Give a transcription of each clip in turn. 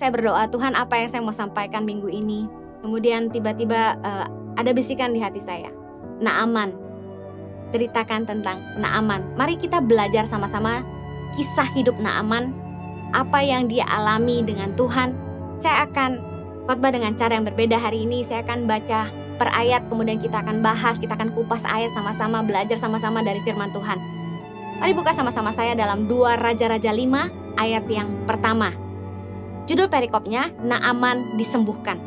saya berdoa, Tuhan apa yang saya mau sampaikan minggu ini. Kemudian tiba-tiba ada bisikan di hati saya, Naaman, ceritakan tentang Naaman. Mari kita belajar sama-sama kisah hidup Naaman, apa yang dia alami dengan Tuhan. Saya akan khotbah dengan cara yang berbeda hari ini. Saya akan baca per ayat, kemudian kita akan bahas, kita akan kupas ayat sama-sama, belajar sama-sama dari firman Tuhan. Mari buka sama-sama saya dalam 2 Raja-Raja 5 ayat yang pertama. Judul perikopnya, Naaman disembuhkan.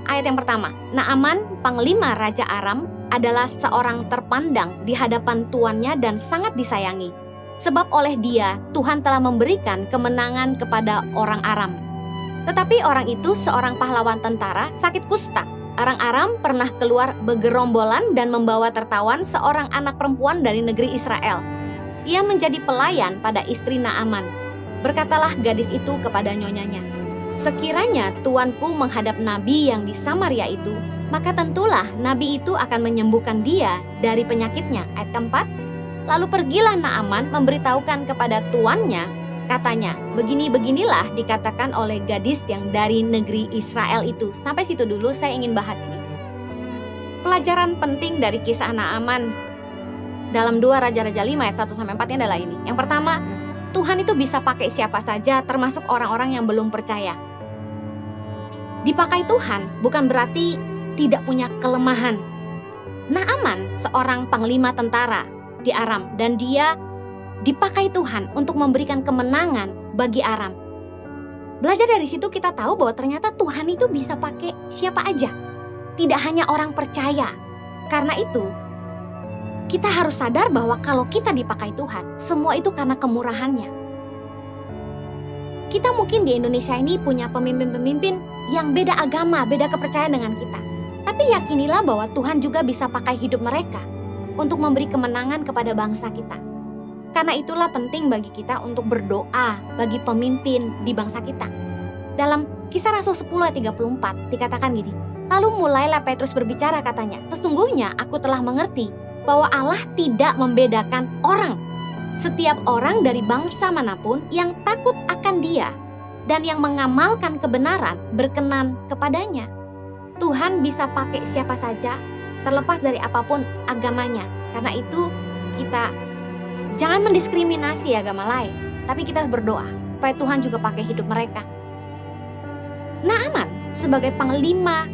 Ayat yang pertama, Naaman, panglima Raja Aram, adalah seorang terpandang di hadapan tuannya dan sangat disayangi. Sebab oleh dia, Tuhan telah memberikan kemenangan kepada orang Aram. Tetapi orang itu seorang pahlawan tentara sakit kusta. Orang Aram pernah keluar bergerombolan dan membawa tertawan seorang anak perempuan dari negeri Israel. Ia menjadi pelayan pada istri Naaman. Berkatalah gadis itu kepada nyonyanya, sekiranya tuanku menghadap nabi yang di Samaria itu, maka tentulah nabi itu akan menyembuhkan dia dari penyakitnya. Ayat keempat, lalu pergilah Naaman memberitahukan kepada tuannya, katanya, begini-beginilah dikatakan oleh gadis yang dari negeri Israel itu. Sampai situ dulu saya ingin bahas ini. Pelajaran penting dari kisah Naaman dalam 2 Raja-Raja 5 ayat 1-4 adalah ini. Yang pertama, Tuhan itu bisa pakai siapa saja, termasuk orang-orang yang belum percaya. Dipakai Tuhan bukan berarti tidak punya kelemahan. Naaman seorang panglima tentara di Aram, dan dia dipakai Tuhan untuk memberikan kemenangan bagi Aram. Belajar dari situ kita tahu bahwa ternyata Tuhan itu bisa pakai siapa aja, tidak hanya orang percaya. Karena itu kita harus sadar bahwa kalau kita dipakai Tuhan, semua itu karena kemurahannya. Kita mungkin di Indonesia ini punya pemimpin-pemimpin yang beda agama, beda kepercayaan dengan kita. Tapi yakinilah bahwa Tuhan juga bisa pakai hidup mereka untuk memberi kemenangan kepada bangsa kita. Karena itulah penting bagi kita untuk berdoa bagi pemimpin di bangsa kita. Dalam Kisah Rasul 10 ayat 34 dikatakan gini, lalu mulailah Petrus berbicara, katanya, sesungguhnya aku telah mengerti bahwa Allah tidak membedakan orang. Setiap orang dari bangsa manapun yang takut akan Dia dan yang mengamalkan kebenaran berkenan kepadanya. Tuhan bisa pakai siapa saja, terlepas dari apapun agamanya. Karena itu kita jangan mendiskriminasi agama lain, tapi kita berdoa supaya Tuhan juga pakai hidup mereka. Naaman sebagai panglima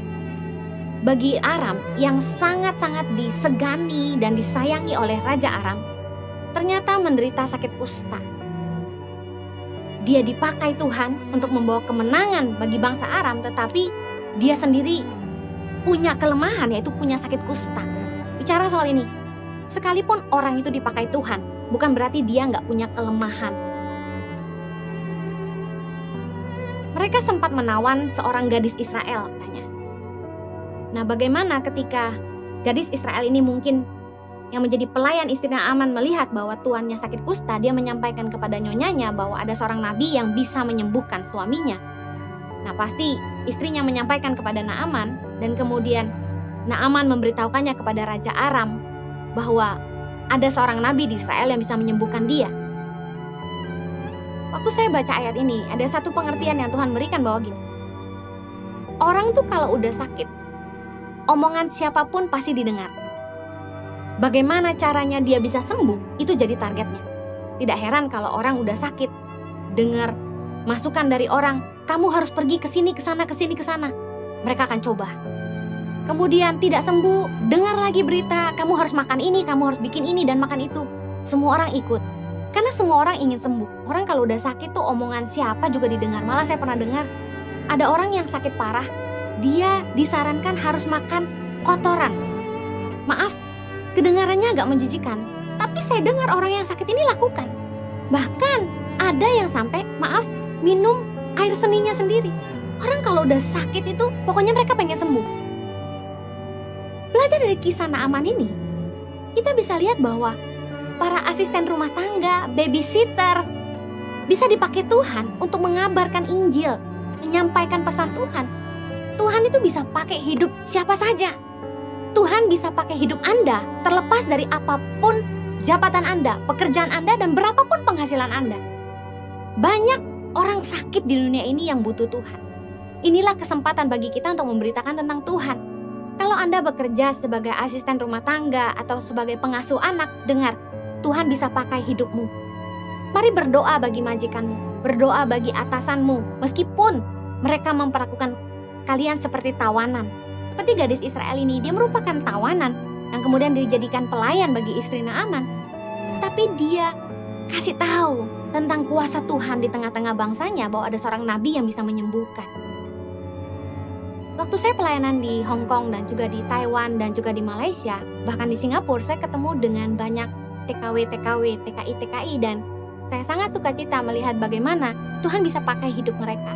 bagi Aram yang sangat-sangat disegani dan disayangi oleh Raja Aram, ternyata menderita sakit kusta. Dia dipakai Tuhan untuk membawa kemenangan bagi bangsa Aram, tetapi dia sendiri punya kelemahan, yaitu punya sakit kusta. Bicara soal ini, sekalipun orang itu dipakai Tuhan, bukan berarti dia nggak punya kelemahan. Mereka sempat menawan seorang gadis Israel, katanya. Nah, bagaimana ketika gadis Israel ini mungkin yang menjadi pelayan istri Naaman melihat bahwa tuannya sakit kusta, dia menyampaikan kepada nyonyanya bahwa ada seorang nabi yang bisa menyembuhkan suaminya. Nah, pasti istrinya menyampaikan kepada Naaman, dan kemudian Naaman memberitahukannya kepada Raja Aram bahwa ada seorang nabi di Israel yang bisa menyembuhkan dia. Waktu saya baca ayat ini, ada satu pengertian yang Tuhan berikan bahwa gini, orang tuh kalau udah sakit, omongan siapapun pasti didengar. Bagaimana caranya dia bisa sembuh, itu jadi targetnya. Tidak heran kalau orang udah sakit, dengar masukan dari orang, kamu harus pergi ke sini, ke sana, ke sini, ke sana. Mereka akan coba. Kemudian tidak sembuh, dengar lagi berita, kamu harus makan ini, kamu harus bikin ini dan makan itu. Semua orang ikut. Karena semua orang ingin sembuh. Orang kalau udah sakit tuh omongan siapa juga didengar. Malah saya pernah dengar, ada orang yang sakit parah, dia disarankan harus makan kotoran. Maaf, kedengarannya agak menjijikan, tapi saya dengar orang yang sakit ini lakukan. Bahkan ada yang sampai, maaf, minum air seninya sendiri. Orang kalau udah sakit itu, pokoknya mereka pengen sembuh. Belajar dari kisah Naaman ini, kita bisa lihat bahwa para asisten rumah tangga, babysitter, bisa dipakai Tuhan untuk mengabarkan Injil, menyampaikan pesan Tuhan. Tuhan itu bisa pakai hidup siapa saja. Tuhan bisa pakai hidup Anda, terlepas dari apapun jabatan Anda, pekerjaan Anda, dan berapapun penghasilan Anda. Banyak orang sakit di dunia ini yang butuh Tuhan. Inilah kesempatan bagi kita untuk memberitakan tentang Tuhan. Kalau Anda bekerja sebagai asisten rumah tangga atau sebagai pengasuh anak, dengar, Tuhan bisa pakai hidupmu. Mari berdoa bagi majikanmu, berdoa bagi atasanmu, meskipun mereka memperlakukan kalian seperti tawanan. Seperti gadis Israel ini, dia merupakan tawanan yang kemudian dijadikan pelayan bagi istri Naaman. Tapi dia kasih tahu tentang kuasa Tuhan di tengah-tengah bangsanya, bahwa ada seorang nabi yang bisa menyembuhkan. Waktu saya pelayanan di Hong Kong dan juga di Taiwan dan juga di Malaysia, bahkan di Singapura, saya ketemu dengan banyak TKW, TKI, dan saya sangat sukacita melihat bagaimana Tuhan bisa pakai hidup mereka.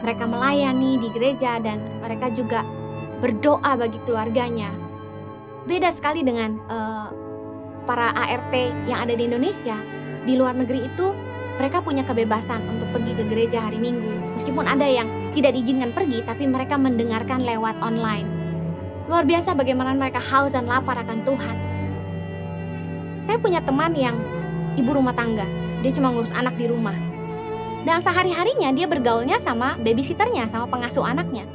Mereka melayani di gereja dan mereka juga berdoa bagi keluarganya. Beda sekali dengan para ART yang ada di Indonesia. Di luar negeri itu mereka punya kebebasan untuk pergi ke gereja hari Minggu. Meskipun ada yang tidak diizinkan pergi, tapi mereka mendengarkan lewat online. Luar biasa bagaimana mereka haus dan lapar akan Tuhan. Saya punya teman yang ibu rumah tangga. Dia cuma ngurus anak di rumah. Dan sehari-harinya dia bergaulnya sama babysitternya, sama pengasuh anaknya.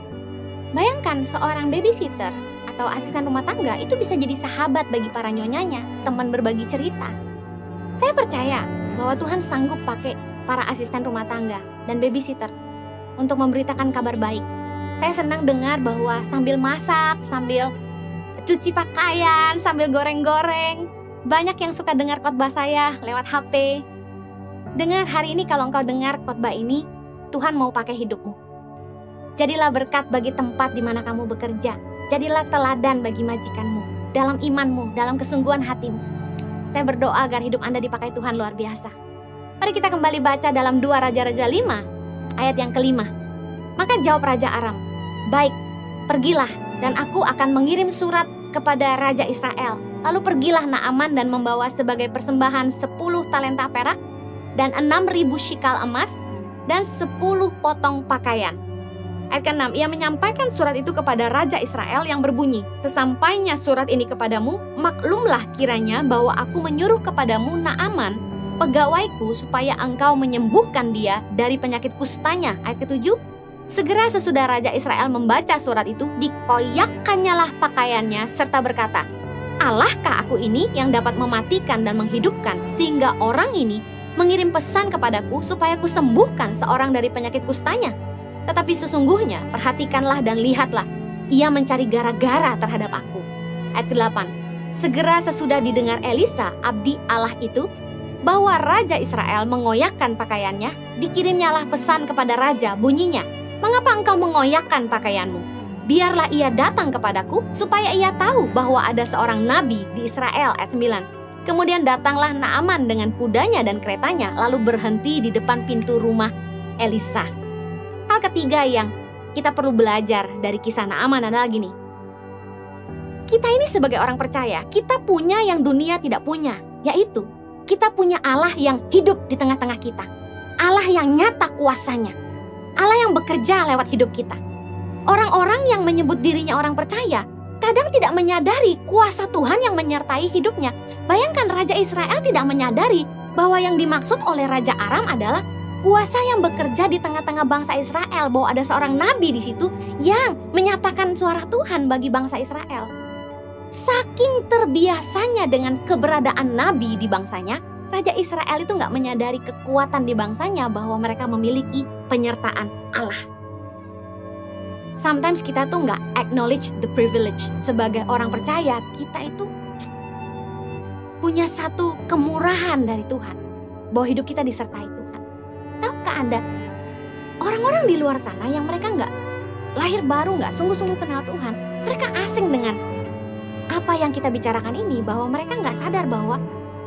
Bayangkan seorang babysitter atau asisten rumah tangga itu bisa jadi sahabat bagi para nyonyanya, teman berbagi cerita. Saya percaya bahwa Tuhan sanggup pakai para asisten rumah tangga dan babysitter untuk memberitakan kabar baik. Saya senang dengar bahwa sambil masak, sambil cuci pakaian, sambil goreng-goreng, banyak yang suka dengar khotbah saya lewat HP. Dengar hari ini, kalau engkau dengar khotbah ini, Tuhan mau pakai hidupmu. Jadilah berkat bagi tempat di mana kamu bekerja. Jadilah teladan bagi majikanmu, dalam imanmu, dalam kesungguhan hatimu. Saya berdoa agar hidup Anda dipakai Tuhan luar biasa. Mari kita kembali baca dalam 2 Raja-Raja 5, ayat yang ke-5. Maka jawab Raja Aram, baik, pergilah, dan aku akan mengirim surat kepada Raja Israel. Lalu pergilah Naaman dan membawa sebagai persembahan 10 talenta perak, dan 6.000 shikal emas, dan 10 potong pakaian. Ayat ke-6, ia menyampaikan surat itu kepada Raja Israel yang berbunyi, sesampainya surat ini kepadamu, maklumlah kiranya bahwa aku menyuruh kepadamu Naaman, pegawaiku, supaya engkau menyembuhkan dia dari penyakit kustanya. Ayat ke-7, segera sesudah Raja Israel membaca surat itu, dikoyakkannyalah pakaiannya serta berkata, Allahkah aku ini yang dapat mematikan dan menghidupkan, sehingga orang ini mengirim pesan kepadaku supaya ku sembuhkan seorang dari penyakit kustanya? Tetapi sesungguhnya, perhatikanlah dan lihatlah, ia mencari gara-gara terhadap aku. Ayat ke-8, segera sesudah didengar Elisa, abdi Allah itu, bahwa Raja Israel mengoyakkan pakaiannya, dikirimnyalah pesan kepada Raja, bunyinya, mengapa engkau mengoyakkan pakaianmu? Biarlah ia datang kepadaku, supaya ia tahu bahwa ada seorang nabi di Israel. Ayat 9, kemudian datanglah Naaman dengan kudanya dan keretanya, lalu berhenti di depan pintu rumah Elisa. Hal ketiga yang kita perlu belajar dari kisah Naaman adalah gini. Kita ini sebagai orang percaya, kita punya yang dunia tidak punya, yaitu kita punya Allah yang hidup di tengah-tengah kita. Allah yang nyata kuasanya. Allah yang bekerja lewat hidup kita. Orang-orang yang menyebut dirinya orang percaya kadang tidak menyadari kuasa Tuhan yang menyertai hidupnya. Bayangkan Raja Israel tidak menyadari bahwa yang dimaksud oleh Raja Aram adalah kuasa yang bekerja di tengah-tengah bangsa Israel, bahwa ada seorang nabi di situ yang menyatakan suara Tuhan bagi bangsa Israel. Saking terbiasanya dengan keberadaan nabi di bangsanya, Raja Israel itu nggak menyadari kekuatan di bangsanya bahwa mereka memiliki penyertaan Allah. Sometimes kita tuh nggak acknowledge the privilege. Sebagai orang percaya, kita itu punya satu kemurahan dari Tuhan, bahwa hidup kita disertai Tuhan. Tahukah Anda, orang-orang di luar sana yang mereka nggak lahir baru, nggak sungguh-sungguh kenal Tuhan, mereka asing dengan apa yang kita bicarakan ini, bahwa mereka nggak sadar bahwa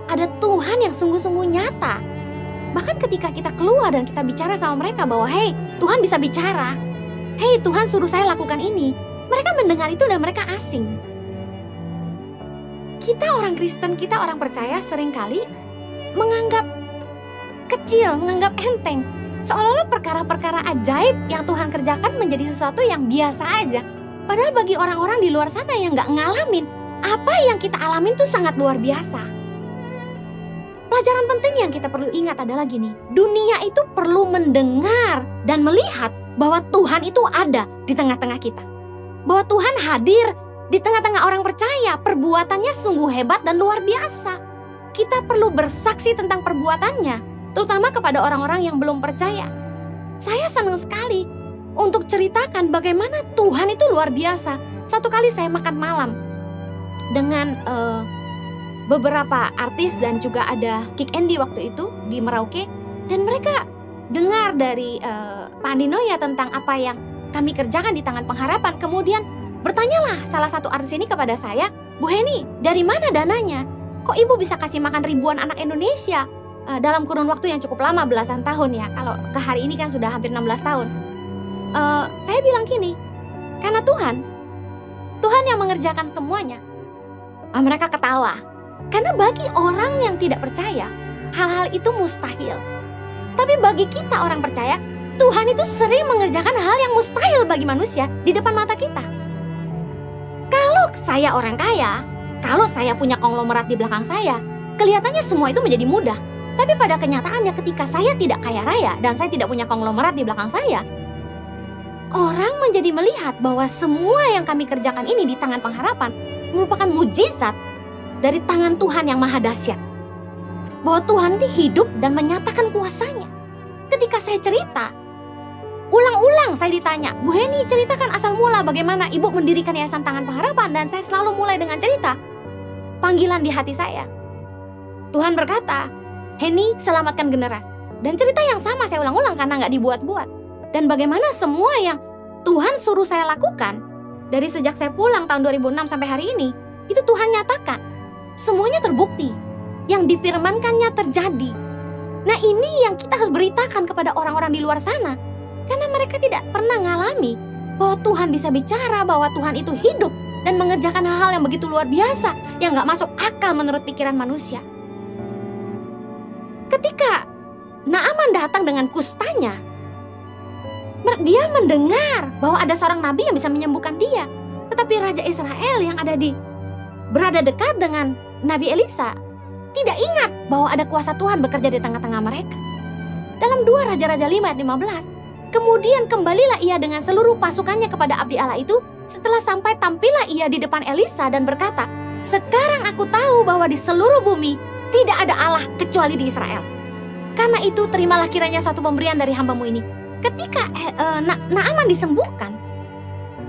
ada Tuhan yang sungguh-sungguh nyata. Bahkan ketika kita keluar dan kita bicara sama mereka bahwa, hey, Tuhan bisa bicara, hey, Tuhan suruh saya lakukan ini, mereka mendengar itu dan mereka asing. Kita orang Kristen, kita orang percaya seringkali menganggap kecil, menganggap enteng, seolah-olah perkara-perkara ajaib yang Tuhan kerjakan menjadi sesuatu yang biasa aja. Padahal bagi orang-orang di luar sana yang gak ngalamin, apa yang kita alamin tuh sangat luar biasa. Pelajaran penting yang kita perlu ingat adalah gini, dunia itu perlu mendengar dan melihat bahwa Tuhan itu ada di tengah-tengah kita. Bahwa Tuhan hadir di tengah-tengah orang percaya, perbuatannya sungguh hebat dan luar biasa. Kita perlu bersaksi tentang perbuatannya, terutama kepada orang-orang yang belum percaya. Saya senang sekali untuk ceritakan bagaimana Tuhan itu luar biasa. Satu kali saya makan malam dengan beberapa artis dan juga ada Kick Andy waktu itu di Merauke, dan mereka dengar dari Pak Andi Noya tentang apa yang kami kerjakan di Tangan Pengharapan. Kemudian bertanyalah salah satu artis ini kepada saya, "Bu Heni, dari mana dananya? Kok ibu bisa kasih makan ribuan anak Indonesia dalam kurun waktu yang cukup lama, belasan tahun ya? Kalau ke hari ini kan sudah hampir 16 tahun. Saya bilang gini, karena Tuhan yang mengerjakan semuanya. Mereka ketawa. Karena bagi orang yang tidak percaya, hal-hal itu mustahil. Tapi bagi kita orang percaya, Tuhan itu sering mengerjakan hal yang mustahil bagi manusia di depan mata kita. Kalau saya orang kaya, kalau saya punya konglomerat di belakang saya, kelihatannya semua itu menjadi mudah. Tapi pada kenyataannya ketika saya tidak kaya raya dan saya tidak punya konglomerat di belakang saya, orang menjadi melihat bahwa semua yang kami kerjakan ini di Tangan Pengharapan merupakan mujizat dari tangan Tuhan yang maha dahsyat. Bahwa Tuhan itu hidup dan menyatakan kuasanya. Ketika saya cerita, ulang-ulang saya ditanya, "Bu Heni, ceritakan asal mula bagaimana ibu mendirikan Yayasan Tangan Pengharapan." Dan saya selalu mulai dengan cerita panggilan di hati saya. Tuhan berkata, "Heni, selamatkan generasi." Dan cerita yang sama saya ulang-ulang karena nggak dibuat-buat. Dan bagaimana semua yang Tuhan suruh saya lakukan dari sejak saya pulang tahun 2006 sampai hari ini, itu Tuhan nyatakan. Semuanya terbukti, yang difirmankannya terjadi. Nah, ini yang kita harus beritakan kepada orang-orang di luar sana, karena mereka tidak pernah ngalami bahwa Tuhan bisa bicara, bahwa Tuhan itu hidup dan mengerjakan hal-hal yang begitu luar biasa, yang gak masuk akal menurut pikiran manusia. Ketika Naaman datang dengan kustanya, dia mendengar bahwa ada seorang nabi yang bisa menyembuhkan dia. Tetapi Raja Israel yang berada dekat dengan Nabi Elisa tidak ingat bahwa ada kuasa Tuhan bekerja di tengah-tengah mereka. Dalam 2 Raja-Raja 5 ayat 15, kemudian kembalilah ia dengan seluruh pasukannya kepada abdi Allah itu. Setelah sampai, tampillah ia di depan Elisa dan berkata, "Sekarang aku tahu bahwa di seluruh bumi tidak ada Allah kecuali di Israel. Karena itu terimalah kiranya suatu pemberian dari hambamu ini." Ketika Naaman disembuhkan,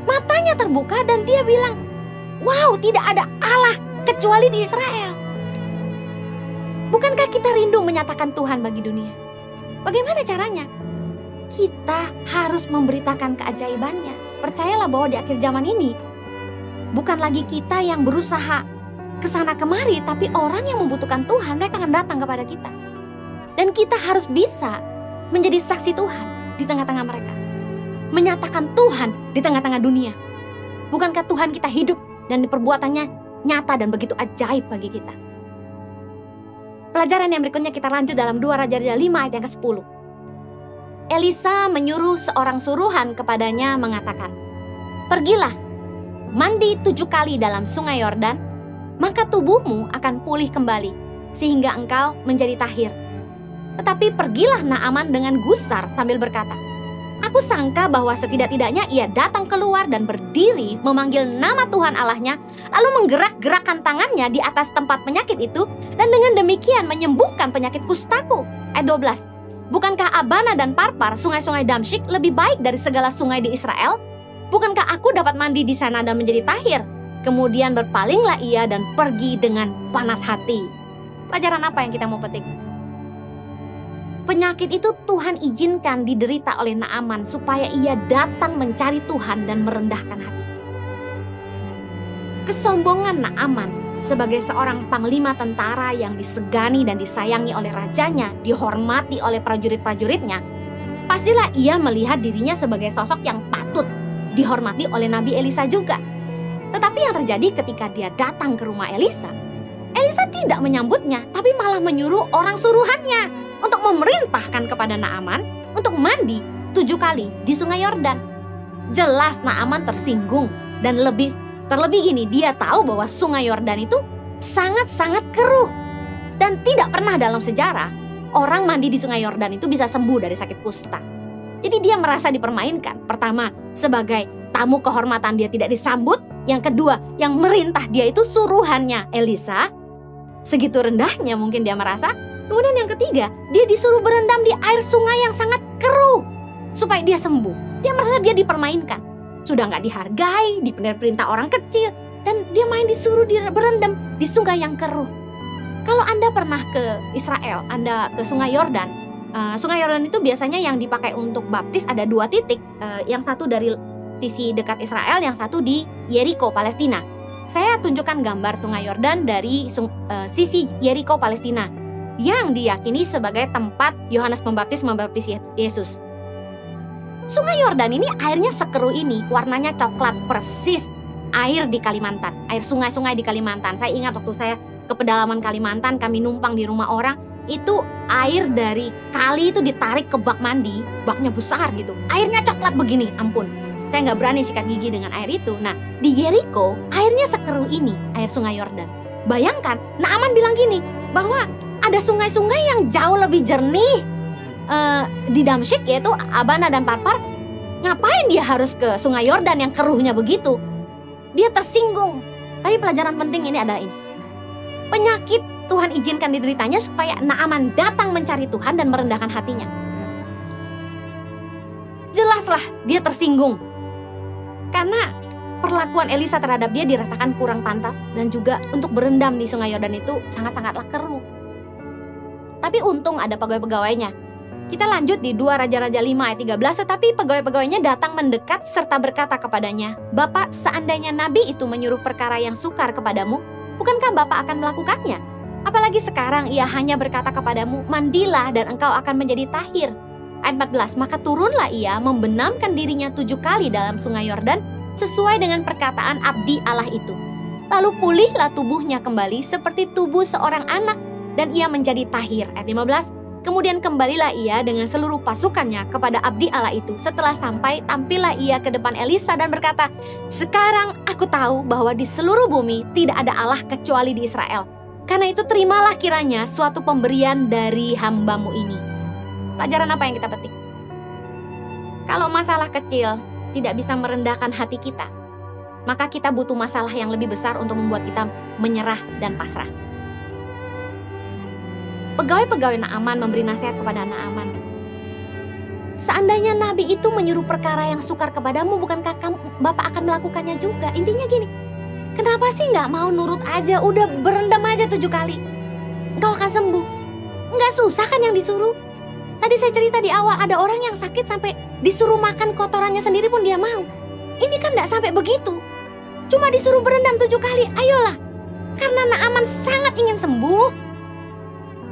matanya terbuka dan dia bilang, "Wow, tidak ada Allah kecuali di Israel." Bukankah kita rindu menyatakan Tuhan bagi dunia? Bagaimana caranya? Kita harus memberitakan keajaibannya. Percayalah bahwa di akhir zaman ini bukan lagi kita yang berusaha kesana kemari, tapi orang yang membutuhkan Tuhan, mereka akan datang kepada kita. Dan kita harus bisa menjadi saksi Tuhan di tengah-tengah mereka, menyatakan Tuhan di tengah-tengah dunia. Bukankah Tuhan kita hidup dan perbuatannya nyata dan begitu ajaib bagi kita? Pelajaran yang berikutnya kita lanjut dalam 2 Raja-Raja 5 ayat yang ke-10. Elisa menyuruh seorang suruhan kepadanya mengatakan, "Pergilah, mandi 7 kali dalam sungai Yordan, maka tubuhmu akan pulih kembali, sehingga engkau menjadi tahir." Tetapi pergilah Naaman dengan gusar sambil berkata, "Aku sangka bahwa setidak-tidaknya ia datang keluar dan berdiri memanggil nama Tuhan Allahnya, lalu menggerak-gerakkan tangannya di atas tempat penyakit itu, dan dengan demikian menyembuhkan penyakit kustaku." Ayat 12. "Bukankah Abana dan Parpar, sungai-sungai Damsyik, lebih baik dari segala sungai di Israel? Bukankah aku dapat mandi di sana dan menjadi tahir?" Kemudian berpalinglah ia dan pergi dengan panas hati. Pelajaran apa yang kita mau petik? Penyakit itu Tuhan izinkan diderita oleh Naaman supaya ia datang mencari Tuhan dan merendahkan hati. Kesombongan Naaman sebagai seorang panglima tentara yang disegani dan disayangi oleh rajanya, dihormati oleh prajurit-prajuritnya, pastilah ia melihat dirinya sebagai sosok yang patut dihormati oleh Nabi Elisa juga. Tetapi yang terjadi ketika dia datang ke rumah Elisa, Elisa tidak menyambutnya, tapi malah menyuruh orang suruhannya untuk memerintahkan kepada Naaman untuk mandi 7 kali di sungai Yordan. Jelas Naaman tersinggung dan terlebih gini, dia tahu bahwa sungai Yordan itu sangat-sangat keruh. Dan tidak pernah dalam sejarah orang mandi di Sungai Yordan itu bisa sembuh dari sakit kusta. Jadi dia merasa dipermainkan. Pertama, sebagai tamu kehormatan dia tidak disambut. Yang kedua, yang merintah dia itu suruhannya Elisa. Segitu rendahnya mungkin dia merasa. Kemudian yang ketiga, dia disuruh berendam di air sungai yang sangat keruh supaya dia sembuh. Dia merasa dia dipermainkan. Sudah nggak dihargai, diperintah orang kecil. Dan dia disuruh berendam di sungai yang keruh. Kalau Anda pernah ke Israel, Anda ke Sungai Yordan. Sungai Yordan itu biasanya yang dipakai untuk baptis ada 2 titik. Yang satu dari sisi dekat Israel, yang satu di Yeriko, Palestina. Saya tunjukkan gambar Sungai Yordan dari sisi Yeriko, Palestina, yang diyakini sebagai tempat Yohanes Pembaptis membaptis Yesus. Sungai Yordan ini airnya sekeruh ini, warnanya coklat persis air di Kalimantan, air sungai-sungai di Kalimantan. Saya ingat waktu saya ke pedalaman Kalimantan, kami numpang di rumah orang, itu air dari kali itu ditarik ke bak mandi, baknya besar gitu, airnya coklat begini, ampun. Saya nggak berani sikat gigi dengan air itu. Nah, di Yeriko airnya sekeruh ini, air Sungai Yordan. Bayangkan, Naaman bilang gini, bahwa ada sungai-sungai yang jauh lebih jernih di Damsyik, yaitu Abana dan Parpar. Ngapain dia harus ke Sungai Yordan yang keruhnya begitu? Dia tersinggung. Tapi pelajaran penting ini adalah ini. Penyakit Tuhan izinkan dideritanya supaya Naaman datang mencari Tuhan dan merendahkan hatinya. Jelaslah dia tersinggung. Karena perlakuan Elisa terhadap dia dirasakan kurang pantas. Dan juga untuk berendam di Sungai Yordan itu sangat-sangatlah keruh. Tapi untung ada pegawai-pegawainya. Kita lanjut di 2 Raja-Raja 5 ayat 13. Tetapi pegawai-pegawainya datang mendekat serta berkata kepadanya, "Bapak, seandainya nabi itu menyuruh perkara yang sukar kepadamu, bukankah Bapak akan melakukannya? Apalagi sekarang ia hanya berkata kepadamu, mandilah dan engkau akan menjadi tahir." Ayat 14, maka turunlah ia membenamkan dirinya 7 kali dalam Sungai Yordan sesuai dengan perkataan abdi Allah itu. Lalu pulihlah tubuhnya kembali seperti tubuh seorang anak dan ia menjadi tahir. Ayat 15, kemudian kembalilah ia dengan seluruh pasukannya kepada abdi Allah itu. Setelah sampai, tampillah ia ke depan Elisa dan berkata, "Sekarang aku tahu bahwa di seluruh bumi tidak ada Allah kecuali di Israel. Karena itu terimalah kiranya suatu pemberian dari hambamu ini." Pelajaran apa yang kita petik? Kalau masalah kecil tidak bisa merendahkan hati kita, maka kita butuh masalah yang lebih besar untuk membuat kita menyerah dan pasrah. Pegawai-pegawai Naaman memberi nasihat kepada Naaman. Seandainya nabi itu menyuruh perkara yang sukar kepadamu, bukankah Bapak akan melakukannya juga? Intinya gini, kenapa sih nggak mau nurut aja? Udah berendam aja 7 kali. Engkau akan sembuh. Nggak susah kan yang disuruh? Tadi saya cerita di awal, ada orang yang sakit sampai disuruh makan kotorannya sendiri pun dia mau. Ini kan nggak sampai begitu. Cuma disuruh berendam 7 kali, ayolah. Karena Naaman sangat ingin sembuh.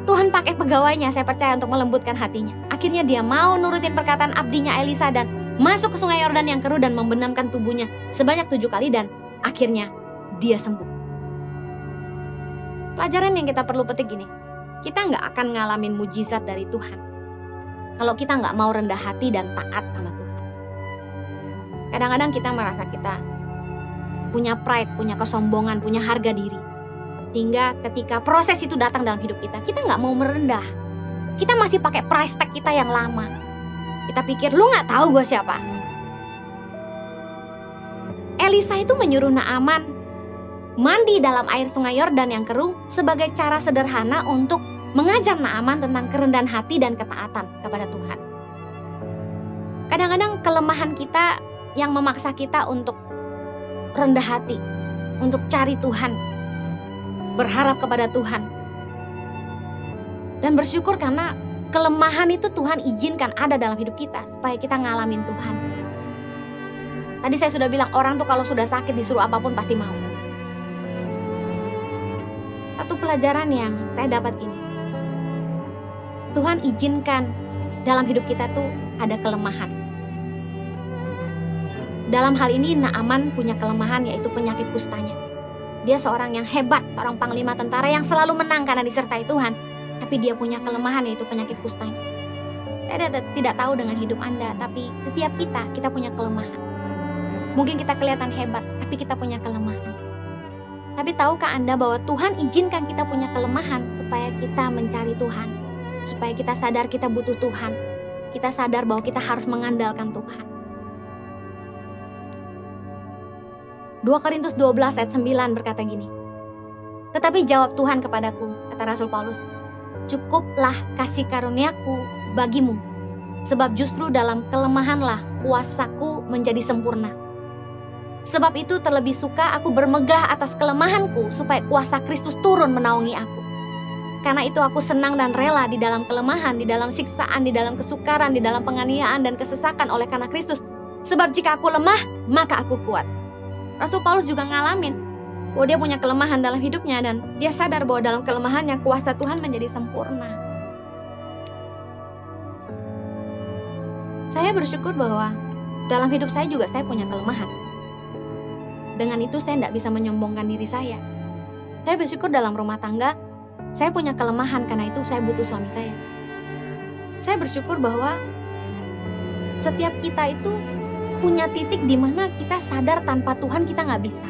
Tuhan pakai pegawainya, saya percaya, untuk melembutkan hatinya. Akhirnya dia mau nurutin perkataan abdinya Elisa dan masuk ke Sungai Yordan yang keruh dan membenamkan tubuhnya sebanyak 7 kali dan akhirnya dia sembuh. Pelajaran yang kita perlu petik gini, kita nggak akan ngalamin mujizat dari Tuhan kalau kita nggak mau rendah hati dan taat sama Tuhan. Kadang-kadang kita merasa kita punya pride, punya kesombongan, punya harga diri. Sehingga ketika proses itu datang dalam hidup kita, kita nggak mau merendah. Kita masih pakai price tag kita yang lama. Kita pikir, lu nggak tahu gue siapa. Elisa itu menyuruh Naaman mandi dalam air Sungai Yordan yang keruh sebagai cara sederhana untuk mengajar Naaman tentang kerendahan hati dan ketaatan kepada Tuhan. Kadang-kadang kelemahan kita yang memaksa kita untuk rendah hati, untuk cari Tuhan, berharap kepada Tuhan, dan bersyukur karena kelemahan itu Tuhan izinkan ada dalam hidup kita supaya kita ngalamin Tuhan. Tadi saya sudah bilang, orang tuh kalau sudah sakit disuruh apapun pasti mau. Satu pelajaran yang saya dapat gini, Tuhan izinkan dalam hidup kita tuh ada kelemahan. Dalam hal ini Naaman punya kelemahan, yaitu penyakit kustanya. Dia seorang yang hebat, seorang panglima tentara yang selalu menang karena disertai Tuhan. Tapi dia punya kelemahan, yaitu penyakit kustanya. Saya tidak tahu dengan hidup Anda, tapi setiap kita punya kelemahan. Mungkin kita kelihatan hebat, tapi kita punya kelemahan. Tapi tahukah Anda bahwa Tuhan izinkan kita punya kelemahan supaya kita mencari Tuhan, supaya kita sadar kita butuh Tuhan, kita sadar bahwa kita harus mengandalkan Tuhan. 2 Korintus 12 ayat 9 berkata gini, "Tetapi jawab Tuhan kepadaku," kata Rasul Paulus, "cukuplah kasih karuniaku bagimu, sebab justru dalam kelemahanlah kuasaku menjadi sempurna. Sebab itu terlebih suka aku bermegah atas kelemahanku, supaya kuasa Kristus turun menaungi aku. Karena itu aku senang dan rela di dalam kelemahan, di dalam siksaan, di dalam kesukaran, di dalam penganiayaan dan kesesakan oleh karena Kristus. Sebab jika aku lemah, maka aku kuat." Rasul Paulus juga ngalamin bahwa dia punya kelemahan dalam hidupnya, dan dia sadar bahwa dalam kelemahannya kuasa Tuhan menjadi sempurna. Saya bersyukur bahwa dalam hidup saya juga saya punya kelemahan. Dengan itu saya tidak bisa menyombongkan diri saya. Saya bersyukur dalam rumah tangga, saya punya kelemahan, karena itu saya butuh suami saya. Saya bersyukur bahwa setiap kita itu punya titik di mana kita sadar tanpa Tuhan kita nggak bisa.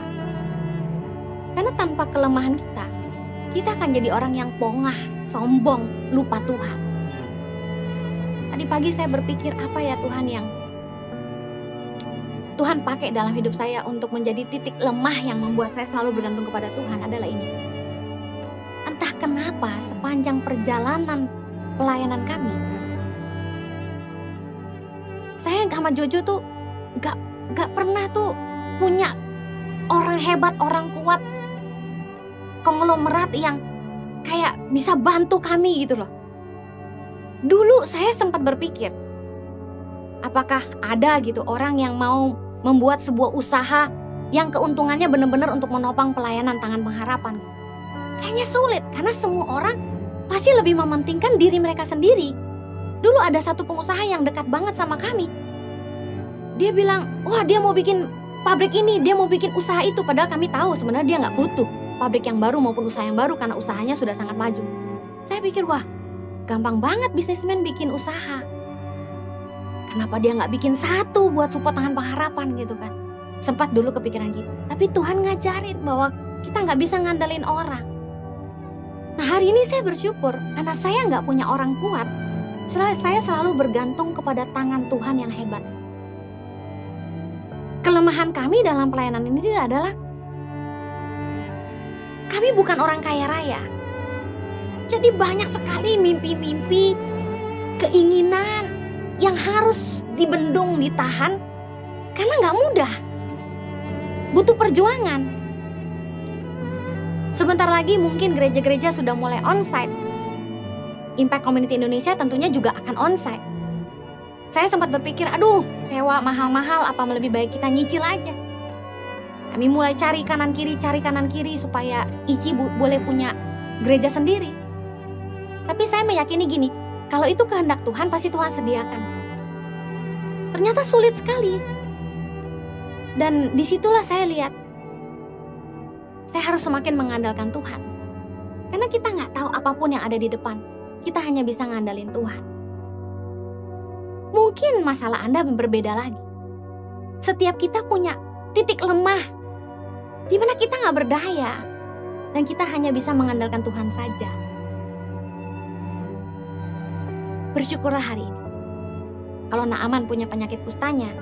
Karena tanpa kelemahan kita akan jadi orang yang pongah, sombong, lupa Tuhan. Tadi pagi saya berpikir, apa ya Tuhan yang Tuhan pakai dalam hidup saya untuk menjadi titik lemah yang membuat saya selalu bergantung kepada Tuhan adalah ini. Entah kenapa sepanjang perjalanan pelayanan kami, saya sama Jojo tuh gak pernah tuh punya orang hebat, orang kuat, konglomerat yang kayak bisa bantu kami gitu loh. Dulu saya sempat berpikir, apakah ada gitu orang yang mau membuat sebuah usaha yang keuntungannya benar-benar untuk menopang pelayanan Tangan Pengharapan. Kayaknya sulit, karena semua orang pasti lebih mementingkan diri mereka sendiri. Dulu ada satu pengusaha yang dekat banget sama kami. Dia bilang, wah dia mau bikin pabrik ini, dia mau bikin usaha itu. Padahal kami tahu sebenarnya dia nggak butuh pabrik yang baru maupun usaha yang baru karena usahanya sudah sangat maju. Saya pikir, wah gampang banget bisnismen bikin usaha. Kenapa dia nggak bikin satu buat support Tangan Pengharapan gitu kan? Sempat dulu kepikiran gitu. Tapi Tuhan ngajarin bahwa kita nggak bisa ngandalin orang. Nah hari ini saya bersyukur karena saya nggak punya orang kuat. Saya selalu bergantung kepada tangan Tuhan yang hebat. Kelemahan kami dalam pelayanan ini adalah kami bukan orang kaya raya. Jadi banyak sekali mimpi-mimpi, keinginan yang harus dibendung, ditahan, karena nggak mudah, butuh perjuangan. Sebentar lagi mungkin gereja-gereja sudah mulai onsite. Impact Community Indonesia tentunya juga akan onsite. Saya sempat berpikir, aduh sewa mahal-mahal, apa lebih baik kita nyicil aja. Kami mulai cari kanan kiri supaya Ici boleh punya gereja sendiri. Tapi saya meyakini gini, kalau itu kehendak Tuhan, pasti Tuhan sediakan. Ternyata sulit sekali. Dan disitulah saya lihat, saya harus semakin mengandalkan Tuhan. Karena kita nggak tahu apapun yang ada di depan. Kita hanya bisa ngandalin Tuhan. Mungkin masalah Anda berbeda lagi. Setiap kita punya titik lemah, di mana kita nggak berdaya. Dan kita hanya bisa mengandalkan Tuhan saja. Bersyukurlah hari ini. Kalau Naaman punya penyakit kustanya,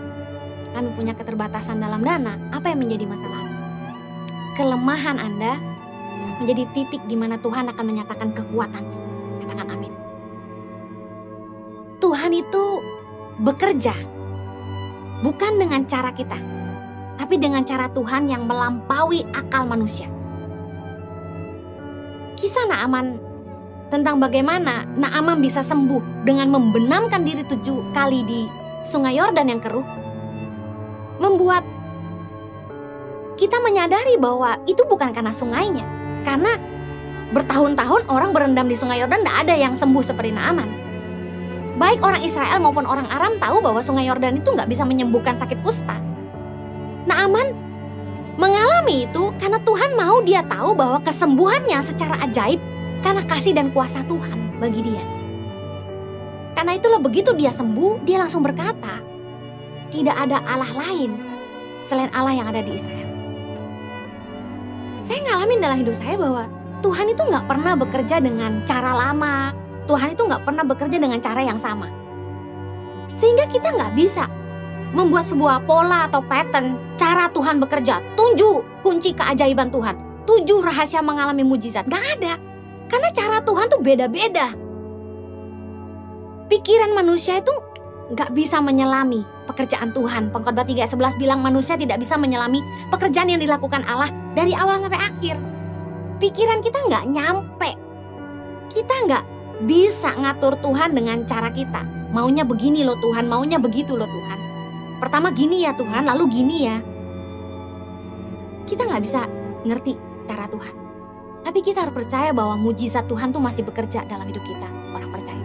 kami punya keterbatasan dalam dana, apa yang menjadi masalah? Kelemahan Anda menjadi titik di mana Tuhan akan menyatakan kekuatannya. Katakan amin. Tuhan itu bekerja bukan dengan cara kita, tapi dengan cara Tuhan yang melampaui akal manusia. Kisah Naaman tentang bagaimana Naaman bisa sembuh dengan membenamkan diri 7 kali di sungai Yordan yang keruh, membuat kita menyadari bahwa itu bukan karena sungainya. Karena bertahun-tahun orang berendam di sungai Yordan tidak ada yang sembuh seperti Naaman. Baik orang Israel maupun orang Aram tahu bahwa sungai Yordan itu nggak bisa menyembuhkan sakit kusta. Naaman mengalami itu karena Tuhan mau dia tahu bahwa kesembuhannya secara ajaib karena kasih dan kuasa Tuhan bagi dia. Karena itulah begitu dia sembuh, dia langsung berkata, tidak ada Allah lain selain Allah yang ada di Israel. Saya ngalamin dalam hidup saya bahwa Tuhan itu nggak pernah bekerja dengan cara lama. Tuhan itu nggak pernah bekerja dengan cara yang sama. Sehingga kita nggak bisa membuat sebuah pola atau pattern cara Tuhan bekerja. 7 kunci keajaiban Tuhan, 7 rahasia mengalami mujizat. Nggak ada. Karena cara Tuhan tuh beda-beda. Pikiran manusia itu nggak bisa menyelami pekerjaan Tuhan. Pengkhotbah 3:11 bilang manusia tidak bisa menyelami pekerjaan yang dilakukan Allah dari awal sampai akhir. Pikiran kita nggak nyampe. Kita nggak bisa ngatur Tuhan dengan cara kita. Maunya begini loh Tuhan, maunya begitu loh Tuhan. Pertama gini ya Tuhan, lalu gini ya. Kita nggak bisa ngerti cara Tuhan. Tapi kita harus percaya bahwa mujizat Tuhan tuh masih bekerja dalam hidup kita, orang percaya.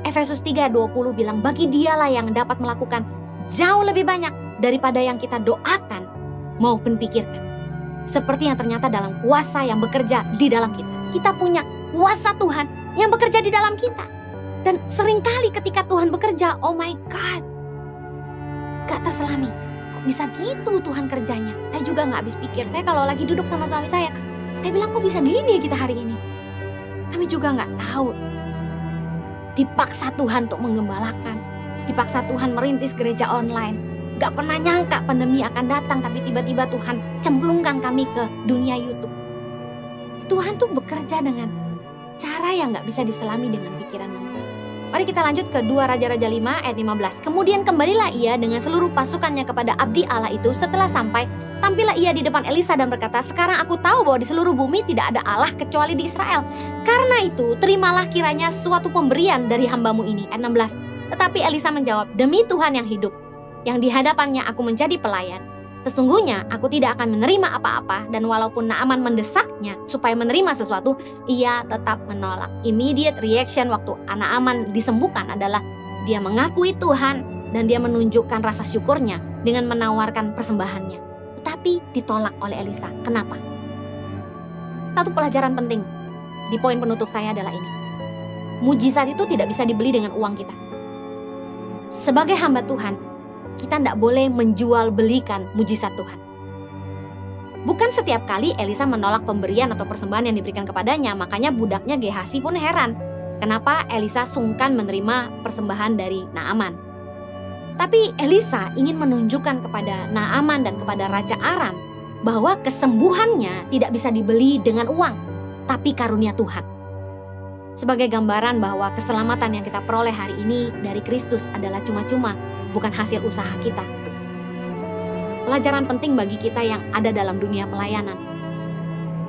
Efesus 3:20 bilang, bagi dialah yang dapat melakukan jauh lebih banyak daripada yang kita doakan maupun pikirkan. Seperti yang ternyata dalam kuasa yang bekerja di dalam kita. Kita punya kuasa Tuhan yang bekerja di dalam kita. Dan seringkali ketika Tuhan bekerja, oh my God, gak terselami. Kok bisa gitu Tuhan kerjanya? Saya juga gak habis pikir. Saya kalau lagi duduk sama suami saya bilang kok bisa gini ya kita hari ini? Kami juga gak tahu. Dipaksa Tuhan untuk menggembalakan. Dipaksa Tuhan merintis gereja online. Gak pernah nyangka pandemi akan datang, tapi tiba-tiba Tuhan cemplungkan kami ke dunia YouTube. Tuhan tuh bekerja dengan cara yang gak bisa diselami dengan pikiran manusia. Mari kita lanjut ke 2 Raja-Raja 5 ayat 15. Kemudian kembalilah ia dengan seluruh pasukannya kepada abdi Allah itu. Setelah sampai, tampillah ia di depan Elisa dan berkata, sekarang aku tahu bahwa di seluruh bumi tidak ada Allah kecuali di Israel. Karena itu, terimalah kiranya suatu pemberian dari hambamu ini. Ayat 16. Tetapi Elisa menjawab, demi Tuhan yang hidup, yang di hadapannya aku menjadi pelayan, sesungguhnya aku tidak akan menerima apa-apa. Dan walaupun Naaman mendesaknya supaya menerima sesuatu, ia tetap menolak. Immediate reaction waktu Naaman disembuhkan adalah dia mengakui Tuhan dan dia menunjukkan rasa syukurnya dengan menawarkan persembahannya. Tetapi ditolak oleh Elisa. Kenapa? Satu pelajaran penting di poin penutup saya adalah ini. Mujizat itu tidak bisa dibeli dengan uang kita. Sebagai hamba Tuhan, kita tidak boleh menjual belikan mujizat Tuhan. Bukan setiap kali Elisa menolak pemberian atau persembahan yang diberikan kepadanya, makanya budaknya Gehazi pun heran. Kenapa Elisa sungkan menerima persembahan dari Naaman? Tapi Elisa ingin menunjukkan kepada Naaman dan kepada Raja Aram bahwa kesembuhannya tidak bisa dibeli dengan uang, tapi karunia Tuhan. Sebagai gambaran bahwa keselamatan yang kita peroleh hari ini dari Kristus adalah cuma-cuma, bukan hasil usaha kita. Pelajaran penting bagi kita yang ada dalam dunia pelayanan.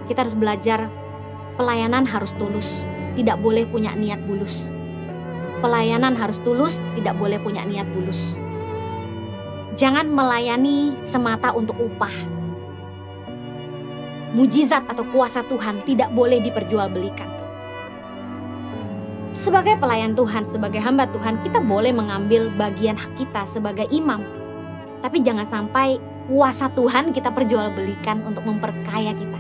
Kita harus belajar pelayanan harus tulus, tidak boleh punya niat bulus. Pelayanan harus tulus, tidak boleh punya niat bulus. Jangan melayani semata untuk upah. Mujizat atau kuasa Tuhan tidak boleh diperjualbelikan. Sebagai pelayan Tuhan, sebagai hamba Tuhan, kita boleh mengambil bagian hak kita sebagai imam. Tapi jangan sampai kuasa Tuhan kita perjualbelikan untuk memperkaya kita.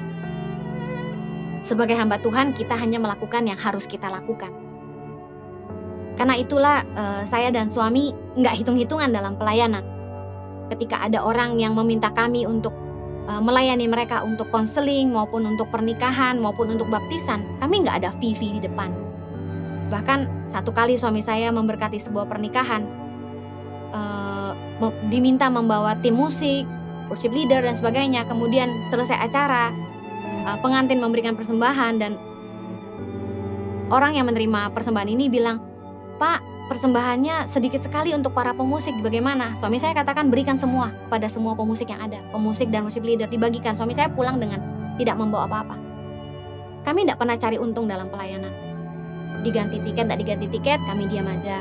Sebagai hamba Tuhan, kita hanya melakukan yang harus kita lakukan. Karena itulah saya dan suami nggak hitung-hitungan dalam pelayanan. Ketika ada orang yang meminta kami untuk melayani mereka untuk konseling, maupun untuk pernikahan, maupun untuk baptisan, kami nggak ada fee-fee di depan. Bahkan satu kali suami saya memberkati sebuah pernikahan, diminta membawa tim musik, worship leader dan sebagainya. Kemudian selesai acara, pengantin memberikan persembahan dan orang yang menerima persembahan ini bilang, Pak, persembahannya sedikit sekali untuk para pemusik, bagaimana? Suami saya katakan berikan semua pada semua pemusik yang ada, pemusik dan worship leader dibagikan. Suami saya pulang dengan tidak membawa apa-apa. Kami tidak pernah cari untung dalam pelayanan. Diganti tiket, tak diganti tiket, kami diam aja.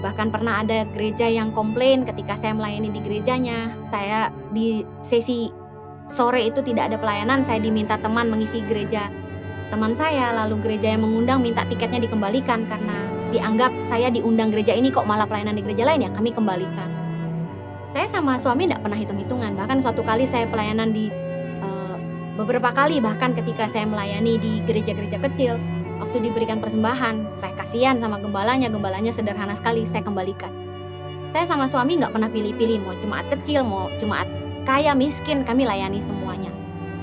Bahkan pernah ada gereja yang komplain ketika saya melayani di gerejanya. Saya di sesi sore itu tidak ada pelayanan, saya diminta teman mengisi gereja teman saya. Lalu gereja yang mengundang minta tiketnya dikembalikan karena dianggap saya diundang gereja ini kok malah pelayanan di gereja lain, ya kami kembalikan. Saya sama suami tidak pernah hitung-hitungan. Bahkan suatu kali saya pelayanan di beberapa kali, bahkan ketika saya melayani di gereja-gereja kecil, waktu diberikan persembahan, saya kasihan sama gembalanya sederhana sekali, saya kembalikan. Saya sama suami nggak pernah pilih-pilih, mau jemaat kecil, mau jemaat kaya, miskin, kami layani semuanya.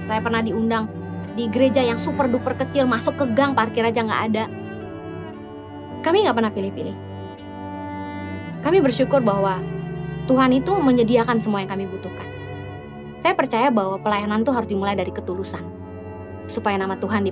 Saya pernah diundang di gereja yang super duper kecil, masuk ke gang parkir aja nggak ada. Kami nggak pernah pilih-pilih. Kami bersyukur bahwa Tuhan itu menyediakan semua yang kami butuhkan. Saya percaya bahwa pelayanan itu harus dimulai dari ketulusan, supaya nama Tuhan